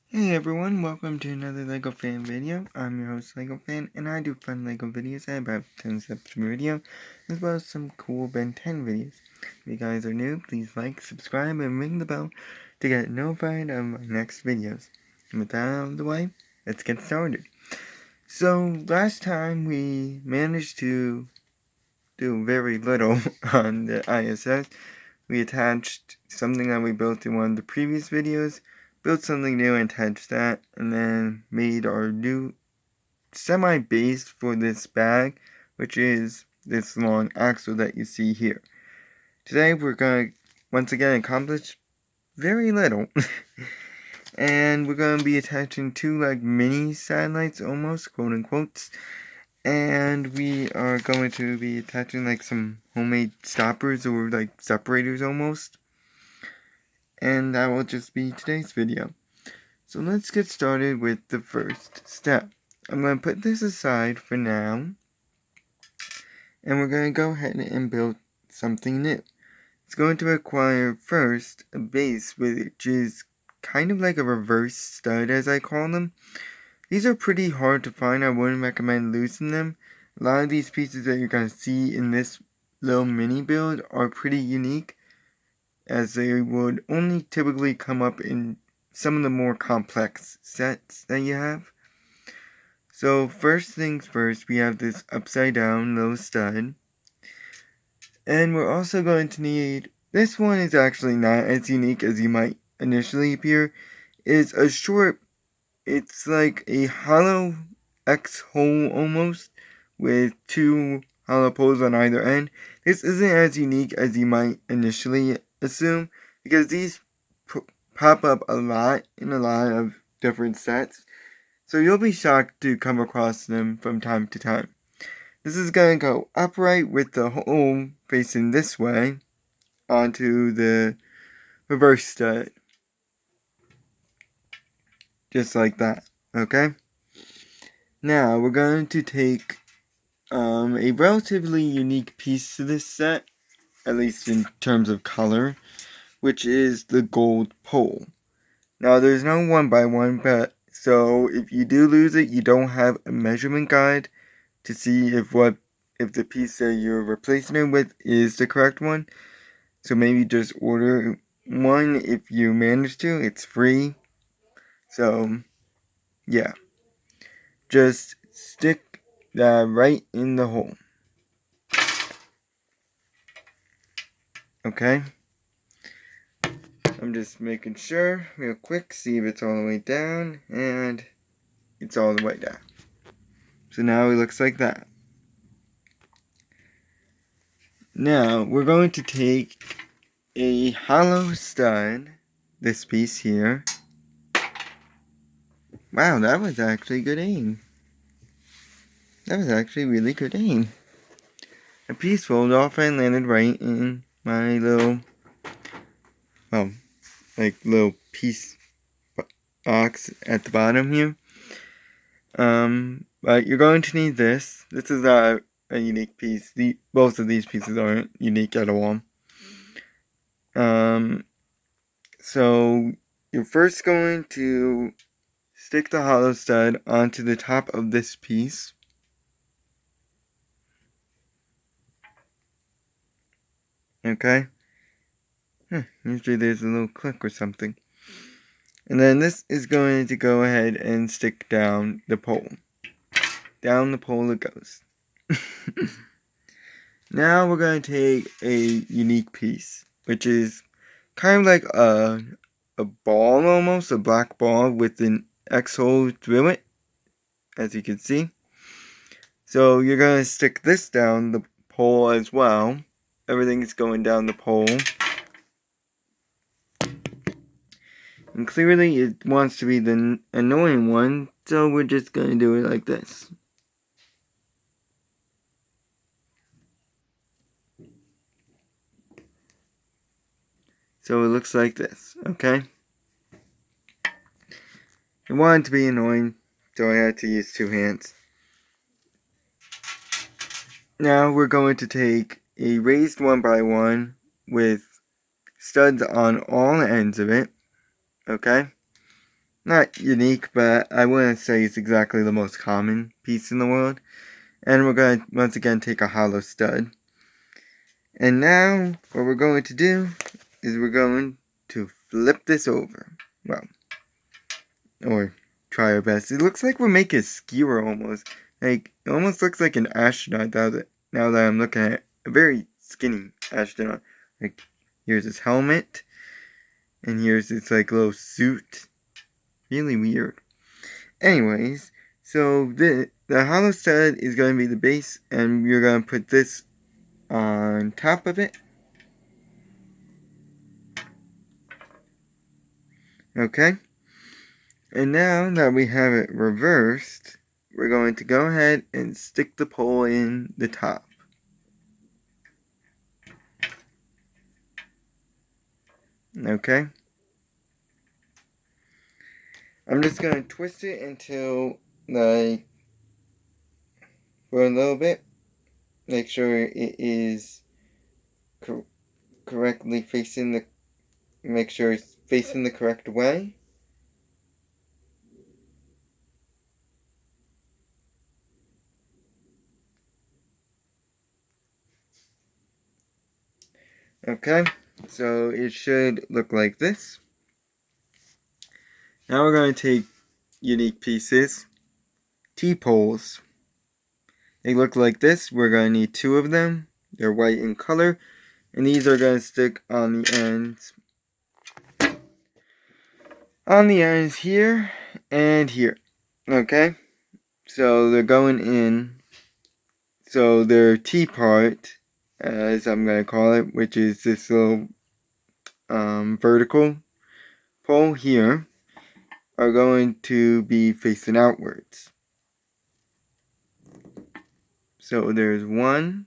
Hey everyone, welcome to another LEGO Fan video. I'm your host LEGO Fan, and I do fun LEGO videos. I have about 10 steps per video, as well as some cool Ben 10 videos. If you guys are new, please like, subscribe, and ring the bell to get notified of my next videos. And with that out of the way, let's get started. So, last time we managed to do very little on the ISS. We attached something that we built in one of the previous videos, built something new and attached that, and then made our new semi-base for this bag, which is this long axle that you see here. Today we're going to once again accomplish very little. And we're going to be attaching two like mini satellites almost, quote unquote. And we are going to be attaching like some homemade stoppers or like separators almost. And that will just be today's video. So let's get started with the first step. I'm going to put this aside for now. And we're going to go ahead and build something new. It's going to require first a base, which is kind of like a reverse stud as I call them. These are pretty hard to find. I wouldn't recommend losing them. A lot of these pieces that you're going to see in this little mini build are pretty unique, as they would only typically come up in some of the more complex sets that you have. So first things first, we have this upside down little stud. And we're also going to need, this one is actually not as unique as you might initially appear, is a short, it's like a hollow X hole almost, with two hollow poles on either end. This isn't as unique as you might initially assume, because these pop up a lot in a lot of different sets, so you'll be shocked to come across them from time to time. This is going to go upright with the hole facing this way onto the reverse stud. Just like that, okay? Now, we're going to take a relatively unique piece to this set, at least in terms of color, which is the gold pole. Now, there's no 1x1, but so if you do lose it, you don't have a measurement guide to see if the piece that you're replacing it with is the correct one. So maybe just order one if you manage to. It's free. So, yeah. Just stick that right in the hole. Okay? I'm just making sure real quick, see if it's all the way down, and it's all the way down. So now it looks like that. Now, we're going to take a hollow stud, this piece here. Wow, that was actually good aim. That was actually really good aim. A piece rolled off and landed right in my little, well, like little piece box at the bottom here. But you're going to need this. This is a unique piece. Both of these pieces aren't unique at all. So you're first going to stick the hollow stud onto the top of this piece. Okay? Usually there's a little click or something. And then this is going to go ahead and stick down the pole. Down the pole it goes. Now we're going to take a unique piece, which is kind of like a ball almost, a black ball with an X hole through it, as you can see. So you're going to stick this down the pole as well. Everything is going down the pole. And clearly it wants to be the annoying one, so we're just going to do it like this. So it looks like this, okay? I wanted to be annoying, so I had to use two hands. Now we're going to take a raised 1x1 with studs on all ends of it, okay? not unique, but I wouldn't say it's exactly the most common piece in the world. And we're going to once again take a hollow stud. And now what we're going to do is we're going to flip this over. Well, or try our best. It looks like we're making a skewer almost. Like, it almost looks like an astronaut now that I'm looking at it. A very skinny astronaut. Like, here's his helmet. And here's this, like, little suit. Really weird. Anyways, so the hollow stud is going to be the base. And we're going to put this on top of it. Okay. And now that we have it reversed, we're going to go ahead and stick the pole in the top. Okay. I'm just going to twist it until, like, for a little bit. Make sure it is correctly facing the, make sure it's facing the correct way. Okay, so it should look like this. Now we're going to take unique pieces, T-poles. They look like this. We're going to need 2 of them. They're white in color. And these are going to stick on the ends. On the ends here and here. Okay? So they're going in. So their T part, as I'm going to call it, which is this little vertical pole here, are going to be facing outwards. So there's one.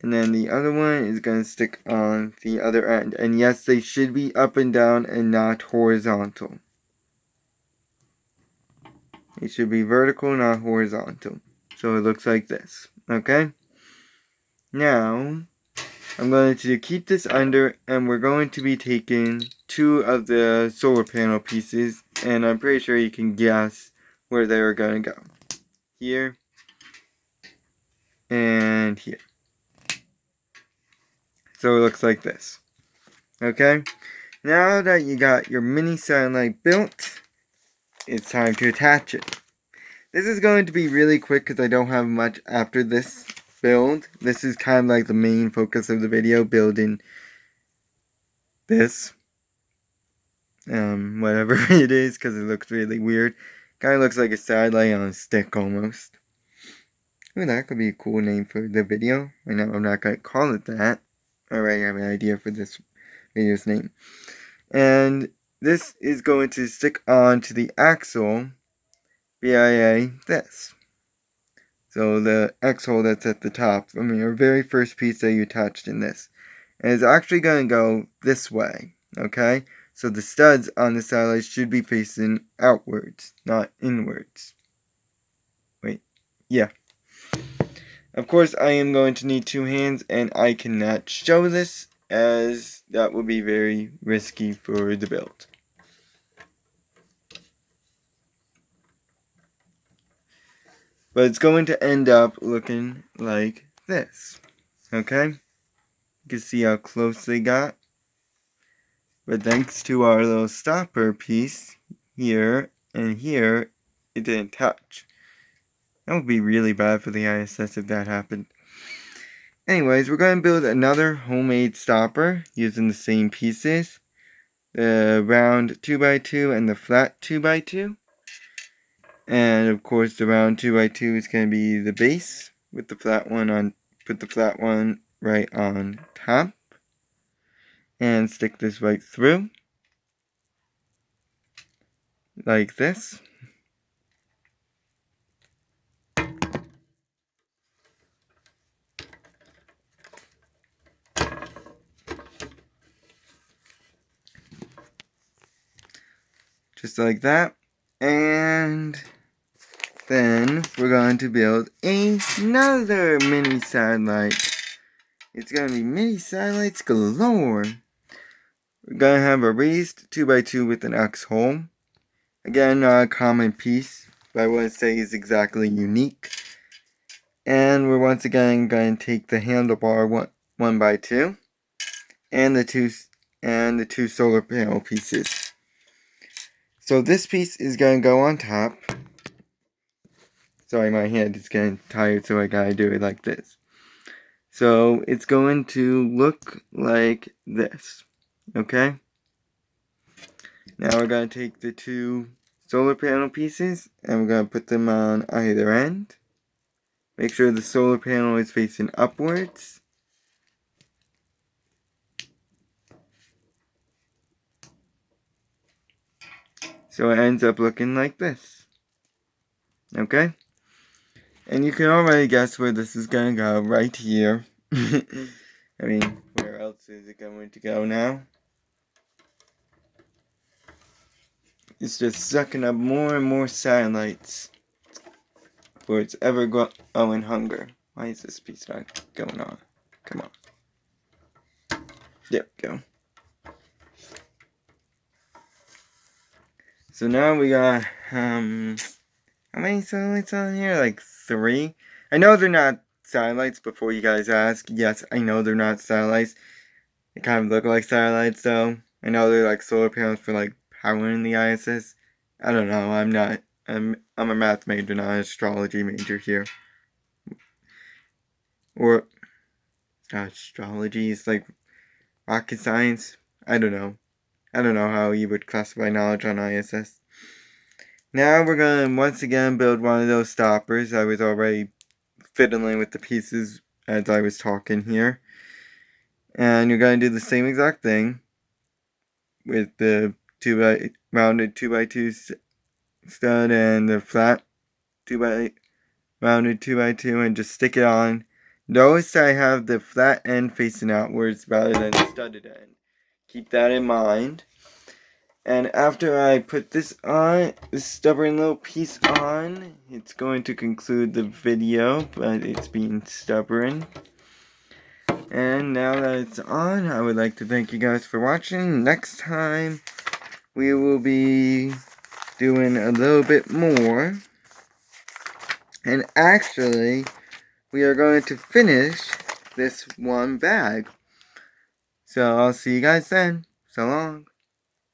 And then the other one is going to stick on the other end. And yes, they should be up and down and not horizontal. It should be vertical, not horizontal. So it looks like this. Okay? Now, I'm going to keep this under, and we're going to be taking 2 of the solar panel pieces. And I'm pretty sure you can guess where they are going to go. Here. And here. So it looks like this. Okay? Now that you got your mini satellite built, it's time to attach it. This is going to be really quick because I don't have much after this build. This is kind of like the main focus of the video, building this. Whatever it is, because it looks really weird. Kind of looks like a satellite on a stick almost. Ooh, that could be a cool name for the video. I know I'm not going to call it that. Alright, I have an idea for this video's name. And this is going to stick on to the axle via this. So the X-hole that's at the top, I mean, our very first piece that you attached in this. And it's actually going to go this way, okay? So the studs on the satellite should be facing outwards, not inwards. Wait, yeah. Of course, I am going to need 2 hands, and I cannot show this, as that would be very risky for the build. But it's going to end up looking like this. Okay? You can see how close they got. But thanks to our little stopper piece here and here, it didn't touch. That would be really bad for the ISS if that happened. Anyways, we're going to build another homemade stopper using the same pieces. The round 2x2 and the flat 2x2. And of course the round 2x2 is going to be the base with the flat one on, put the flat one right on top. And stick this right through. Like this. Just like that. And then we're going to build another mini satellite. It's going to be mini satellites galore. We're going to have a raised 2x2 with an X hole. Again, not a common piece, but I wouldn't say is exactly unique. And we're once again going to take the handlebar 1x2 and the two solar panel pieces. So this piece is going to go on top. Sorry, my hand is getting tired, so I gotta do it like this. So it's going to look like this. Okay? Now we're going to take the two solar panel pieces and we're going to put them on either end. Make sure the solar panel is facing upwards. So it ends up looking like this. Okay? And you can already guess where this is going to go, right here. I mean, where else is it going to go now? It's just sucking up more and more satellites for its ever-growing hunger. Why is this piece not going on? Come on. There we go. So now we got, how many satellites on here? Like 3? I know they're not satellites before you guys ask. Yes, I know they're not satellites. They kind of look like satellites though. I know they're like solar panels for like powering the ISS. I don't know, I'm a math major, not an astrology major here. Or, astrology is like rocket science? I don't know. I don't know how you would classify knowledge on ISS. Now we're going to once again build one of those stoppers. I was already fiddling with the pieces as I was talking here. And you're going to do the same exact thing with the rounded 2x2 stud and the flat rounded 2x2 and just stick it on. Notice I have the flat end facing outwards rather than the studded end. Keep that in mind. And after I put this on, this stubborn little piece on, it's going to conclude the video, but it's being stubborn. And now that it's on, I would like to thank you guys for watching. Next time, we will be doing a little bit more. And actually, we are going to finish this one bag. So I'll see you guys then. So long.